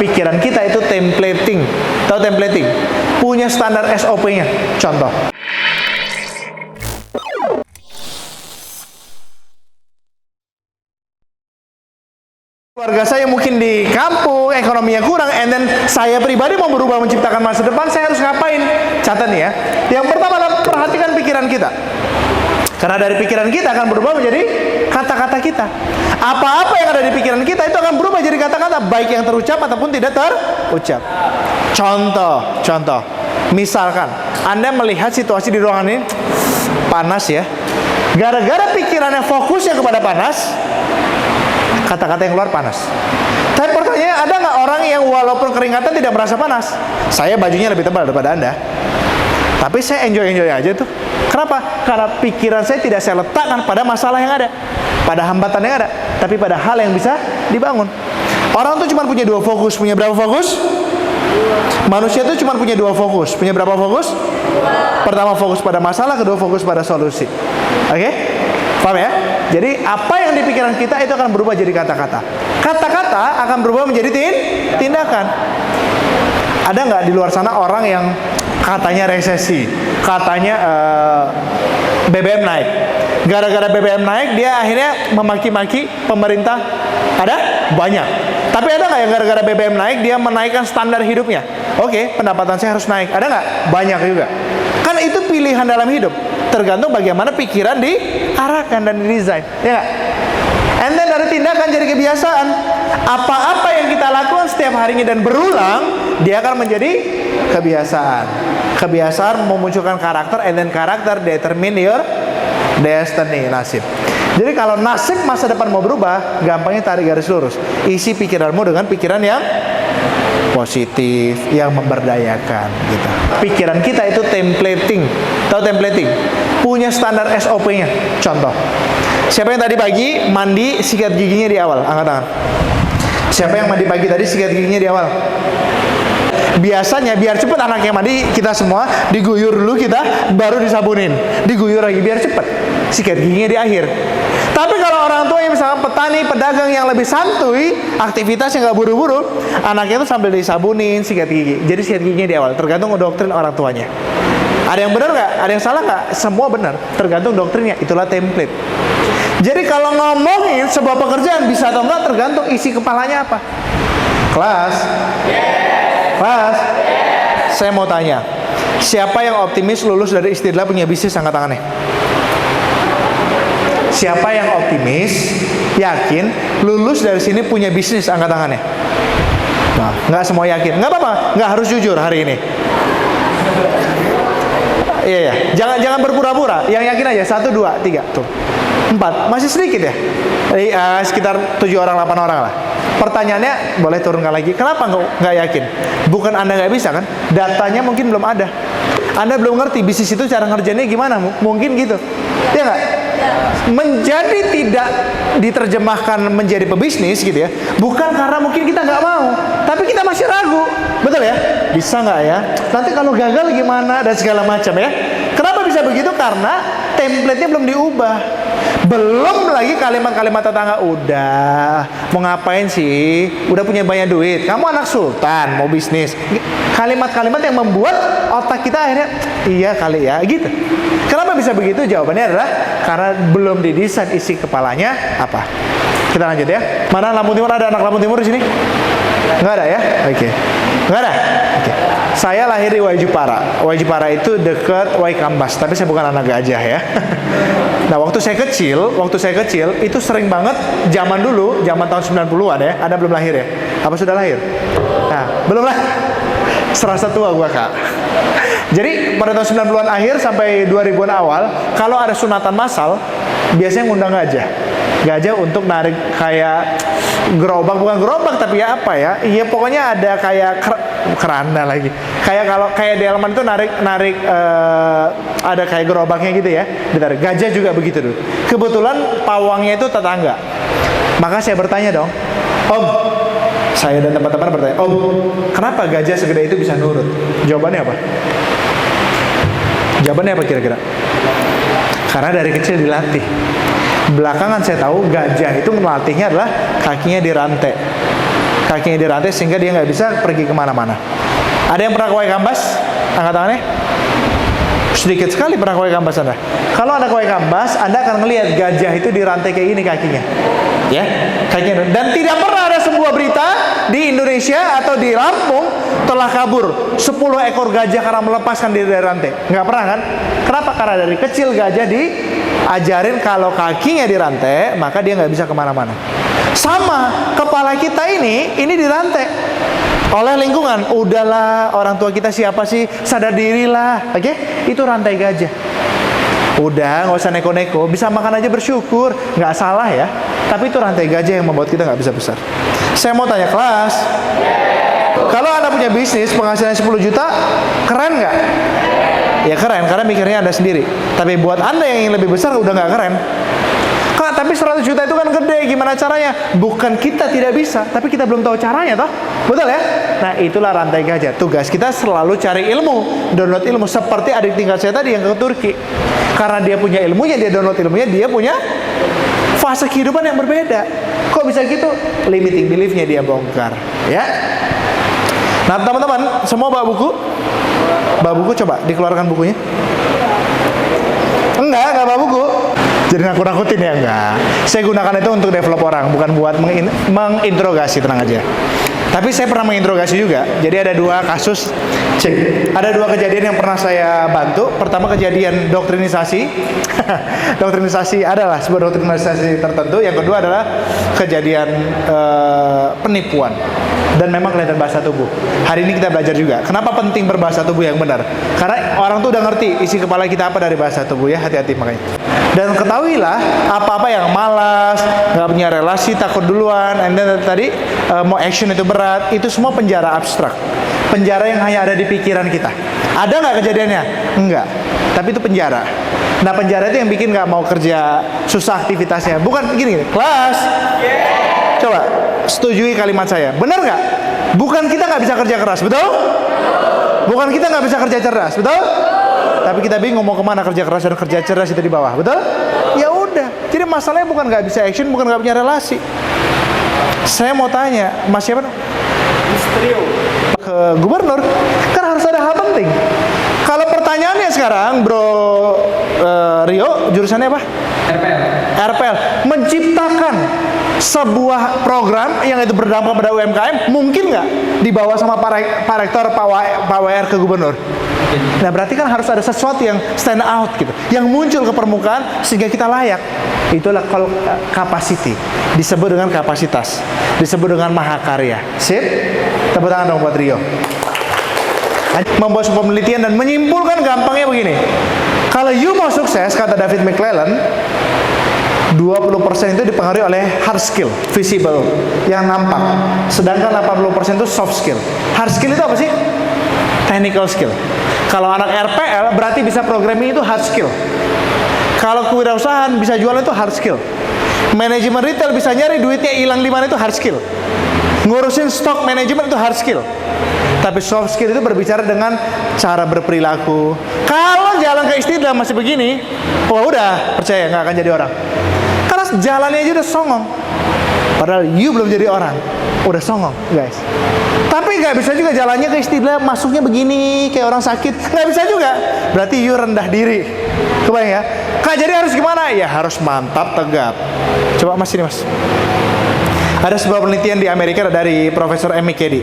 pikiran kita itu templating. Tahu templating? Punya standar SOP-nya. Contoh. Keluarga saya mungkin di kampung, ekonominya kurang, and then saya pribadi mau berubah menciptakan masa depan, saya harus ngapain? Catat nih ya. Yang pertama adalah perhatikan pikiran kita. Karena dari pikiran kita akan berubah menjadi kata-kata kita. Apa-apa yang ada di pikiran kita itu akan berubah jadi kata-kata, baik yang terucap ataupun tidak terucap. Contoh. Misalkan Anda melihat situasi di ruangan ini panas ya. Gara-gara pikirannya fokusnya kepada panas, kata-kata yang keluar panas. Tapi pertanyaannya, ada nggak orang yang walaupun keringatan tidak merasa panas? Saya bajunya lebih tebal daripada Anda, tapi saya enjoy aja tuh. Kenapa? Karena pikiran saya tidak saya letakkan pada masalah yang ada, pada hambatan yang ada, tapi pada hal yang bisa dibangun. Orang tuh cuma punya dua fokus. Punya berapa fokus? Manusia tuh cuma punya dua fokus. Punya berapa fokus? Pertama fokus pada masalah, kedua fokus pada solusi. Oke? Paham ya? Jadi apa yang di pikiran kita itu akan berubah jadi kata-kata. Kata-kata akan berubah menjadi tindakan. Ada nggak di luar sana orang yang katanya resesi, katanya BBM naik. Gara-gara BBM naik, dia akhirnya memaki-maki pemerintah? Ada? Banyak. Tapi ada nggak yang gara-gara BBM naik, dia menaikkan standar hidupnya? Oke, pendapatan saya harus naik. Ada nggak? Banyak juga. Kan itu pilihan dalam hidup. Tergantung bagaimana pikiran diarahkan dan didesain. Ya nggak? And then dari tindakan jadi kebiasaan. Apa-apa yang kita lakukan setiap harinya dan berulang, dia akan menjadi kebiasaan. Kebiasaan memunculkan karakter, and then karakter determine your destiny, nasib. Jadi kalau nasib masa depan mau berubah, gampangnya tarik garis lurus. Isi pikiranmu dengan pikiran yang positif, yang memberdayakan gitu. Pikiran kita itu templating. Tahu templating? Punya standar SOP-nya. Contoh. Siapa yang tadi pagi mandi sikat giginya di awal? Angkat tangan. Siapa yang mandi pagi tadi sikat giginya di awal? Biasanya biar cepet anaknya mandi, kita semua diguyur dulu, kita baru disabunin, diguyur lagi biar cepet, sikat giginya di akhir. Tapi kalau orang tua yang misalnya petani, pedagang yang lebih santuy, aktivitas yang nggak buru-buru, anaknya itu sambil disabunin, sikat gigi. Jadi sikat giginya di awal, tergantung doktrin orang tuanya. Ada yang benar nggak? Ada yang salah nggak? Semua benar, tergantung doktrinnya. Itulah template. Jadi kalau ngomongin sebuah pekerjaan bisa atau enggak tergantung isi kepalanya apa. Kelas? Kelas? Saya mau tanya, siapa yang optimis lulus dari Istilah punya bisnis? Angkat tangannya. Siapa yang optimis, yakin lulus dari sini punya bisnis? Angkat tangannya. Nah, nggak semua yakin. Nggak apa-apa, nggak harus jujur hari ini. Iya, jangan berpura-pura. Yang yakin aja. 1, 2, 3, tuh. 4, masih sedikit ya. Jadi, sekitar 7 orang, 8 orang lah. Pertanyaannya boleh turunkan lagi. Kenapa nggak yakin? Bukan Anda nggak bisa kan? Datanya mungkin belum ada. Anda belum ngerti bisnis itu cara ngerjainnya gimana. Mungkin gitu. Ya nggak? Menjadi tidak diterjemahkan menjadi pebisnis gitu ya. Bukan karena mungkin kita nggak mau, tapi kita masih ragu. Betul ya? Bisa nggak ya? Nanti kalau gagal gimana dan segala macam ya. Kenapa bisa begitu? Karena template-nya belum diubah. Belum lagi kalimat-kalimat tetangga. Udah, mau ngapain sih? Udah punya banyak duit. Kamu anak sultan, mau bisnis. Kalimat-kalimat yang membuat otak kita akhirnya, iya kali ya, gitu. Kenapa bisa begitu? Jawabannya adalah karena belum didesain isi kepalanya apa. Kita lanjut ya. Mana Lampung Timur? Ada anak Lampung Timur di sini? Nggak ada ya? Oke. Nggak ada? Oke. Saya lahir di Waijupara. Waijupara itu dekat Waikambas, tapi saya bukan anak gajah ya. Nah, waktu saya kecil itu sering banget zaman dulu, zaman tahun 90-an ya. Anda belum lahir ya? Apa sudah lahir? Nah, belum lah. Serasa tua gua, Kak. Jadi pada tahun 90-an akhir sampai 2000-an awal, kalau ada sunatan massal, biasanya ngundang gajah untuk narik kayak gerobak, bukan gerobak tapi ya apa ya, iya pokoknya ada kayak keranda lagi, kayak delman itu narik ada kayak gerobaknya gitu ya, ditarik. Gajah juga begitu dulu. Kebetulan pawangnya itu tetangga, maka saya bertanya dong, Om, saya dan teman-teman bertanya, Om, kenapa gajah segede itu bisa nurut? Jawabannya apa? Jawabannya apa kira-kira? Karena dari kecil dilatih. Belakangan saya tahu gajah itu melatihnya adalah kakinya dirantai. kakinya dirantai sehingga dia nggak bisa pergi kemana-mana. Ada yang pernah kawai kambas? Angkat tangannya. Sedikit sekali pernah kawai kambas Anda. Kalau Anda kawai kambas, Anda akan melihat gajah itu dirantai kayak gini kakinya. Ya, kakinya. Dan tidak pernah ada sebuah berita di Indonesia atau di Lampung telah kabur 10 ekor gajah karena melepaskan diri dari rantai. Nggak pernah kan? Kenapa? Karena dari kecil gajah diajarin kalau kakinya dirantai, maka dia nggak bisa kemana-mana. Sama, kepala kita ini dirantai oleh lingkungan. Udahlah, orang tua kita siapa sih? Sadar dirilah. Oke? Itu rantai gajah. Udah, nggak usah neko-neko. Bisa makan aja bersyukur. Nggak salah ya. Tapi itu rantai gajah yang membuat kita nggak bisa besar. Saya mau tanya kelas. Kalau Anda punya bisnis penghasilan 10 juta, keren nggak? Ya keren, karena mikirnya Anda sendiri. Tapi buat Anda yang ingin lebih besar, udah nggak keren. Kak, tapi 100 juta itu kan gede, gimana caranya? Bukan kita tidak bisa, tapi kita belum tahu caranya toh. Betul ya? Nah, itulah rantai gajah. Tugas kita selalu cari ilmu, download ilmu. Seperti adik tingkat saya tadi yang ke Turki. Karena dia punya ilmunya, dia download ilmunya, dia punya fase kehidupan yang berbeda. Kok bisa gitu? Limiting belief-nya dia bongkar. Ya. Nah, teman-teman, semua bawa buku? Bawa buku, coba dikeluarkan bukunya. Enggak bawa buku. Jadi nakut-nakutin ya? Enggak. Saya gunakan itu untuk develop orang, bukan buat menginterogasi, tenang aja. Tapi saya pernah menginterogasi juga. Jadi ada 2 kasus. Cek. Ada 2 kejadian yang pernah saya bantu. Pertama kejadian doktrinisasi. Doktrinisasi adalah sebuah doktrinisasi tertentu. Yang kedua adalah kejadian penipuan. Dan memang kelihatan bahasa tubuh. Hari ini kita belajar juga. Kenapa penting berbahasa tubuh yang benar? Karena orang tuh udah ngerti isi kepala kita apa dari bahasa tubuh ya. Hati-hati makanya. Dan ketahuilah apa-apa yang malas, nggak punya relasi, takut duluan, and then tadi mau action itu berat, itu semua penjara abstrak. Penjara yang hanya ada di pikiran kita. Ada nggak kejadiannya? Enggak. Tapi itu penjara. Nah, penjara itu yang bikin nggak mau kerja, susah aktivitasnya. Bukan gini. Kelas. Coba setujui kalimat saya. Benar nggak? Bukan kita nggak bisa kerja keras, betul? Bukan kita nggak bisa kerja cerdas, betul? Tapi kita bingung mau kemana kerja keras dan kerja cerdas itu di bawah, betul? Ya udah. Jadi masalahnya bukan nggak bisa action, bukan nggak punya relasi. Saya mau tanya, Mas siapa? Trio. Ke gubernur, kan harus ada hal penting. Kalau pertanyaannya sekarang, Bro Rio, jurusannya apa? RPL. Menciptakan sebuah program yang itu berdampak pada UMKM, mungkin nggak dibawa sama Pak Rektor, Pak WR ke gubernur? Nah, berarti kan harus ada sesuatu yang stand out gitu, yang muncul ke permukaan sehingga kita layak. Itulah kalau capacity, disebut dengan kapasitas, disebut dengan mahakarya. Sip? Tepuk tangan dong buat Rio. Membuat sebuah penelitian dan menyimpulkan gampangnya begini. Kalau you mau sukses, kata David McClellan, 20% itu dipengaruhi oleh hard skill, visible, yang nampak. Sedangkan 80% itu soft skill. Hard skill itu apa sih? Technical skill. Kalau anak RPL berarti bisa programming, itu hard skill. Kalau kewirausahaan bisa jualan, itu hard skill. Manajemen retail bisa nyari duitnya hilang di mana, itu hard skill. Ngurusin stok manajemen itu hard skill. Tapi soft skill itu berbicara dengan cara berperilaku. Kalau jalan ke Istiqlal masih begini, oh udah, percaya nggak akan jadi orang. Karena jalannya aja udah songong. Padahal you belum jadi orang, udah songong, guys. Tapi nggak bisa juga jalannya ke Istiqlal, masuknya begini kayak orang sakit, nggak bisa juga. Berarti you rendah diri. Kebayang ya? Kak, jadi harus gimana? Ya harus mantap, tegap. Coba mas, ini mas. Ada sebuah penelitian di Amerika dari Profesor Amy Cady.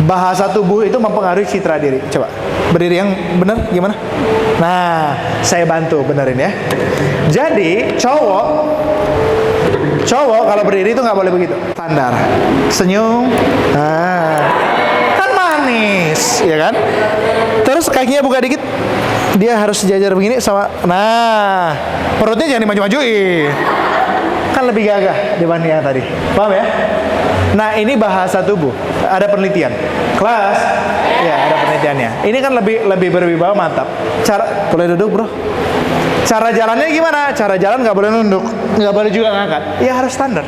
Bahasa tubuh itu mempengaruhi citra diri. Coba berdiri yang benar gimana? Nah, saya bantu benerin ya. Jadi cowok kalau berdiri itu nggak boleh begitu. Standar. Senyum. Nah, kan manis, ya kan? Terus kakinya buka dikit. Dia harus sejajar begini sama. Nah, perutnya jangan dimaju-majuin. Kan lebih gagah dibanding yang tadi. Paham ya? Nah, ini bahasa tubuh. Ada penelitian. Kelas? Ya, ada penelitiannya. Ini kan lebih berwibawa, mantap. Cara, boleh duduk, bro? Cara jalannya gimana? Cara jalan nggak boleh nunduk, nggak boleh juga ngangkat. Ya harus standar.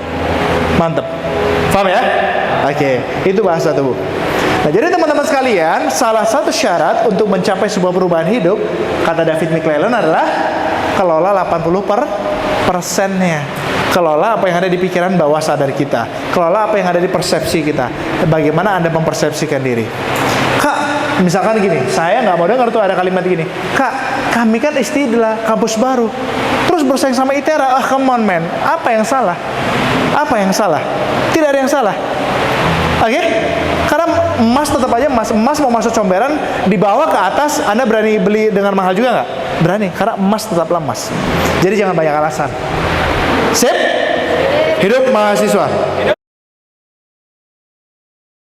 Mantap. Paham ya? Oke, itu bahasa tubuh. Nah, jadi teman-teman sekalian, salah satu syarat untuk mencapai sebuah perubahan hidup, kata David McClellan, adalah kelola 80%-nya. Kelola apa yang ada di pikiran bawah sadar kita. Kelola apa yang ada di persepsi kita. Bagaimana Anda mempersepsikan diri. Kak, misalkan gini, saya nggak mau dengar tuh ada kalimat gini. Kak, kami kan Istilah kampus baru, terus bersaing sama ITERA. Come on man, apa yang salah? Apa yang salah? Tidak ada yang salah. Oke? Karena emas tetap aja emas. Emas mau masuk comberan, di bawah ke atas, Anda berani beli dengan mahal juga nggak? Berani, karena emas tetaplah emas. Jadi jangan banyak alasan. Sip? Hidup mahasiswa.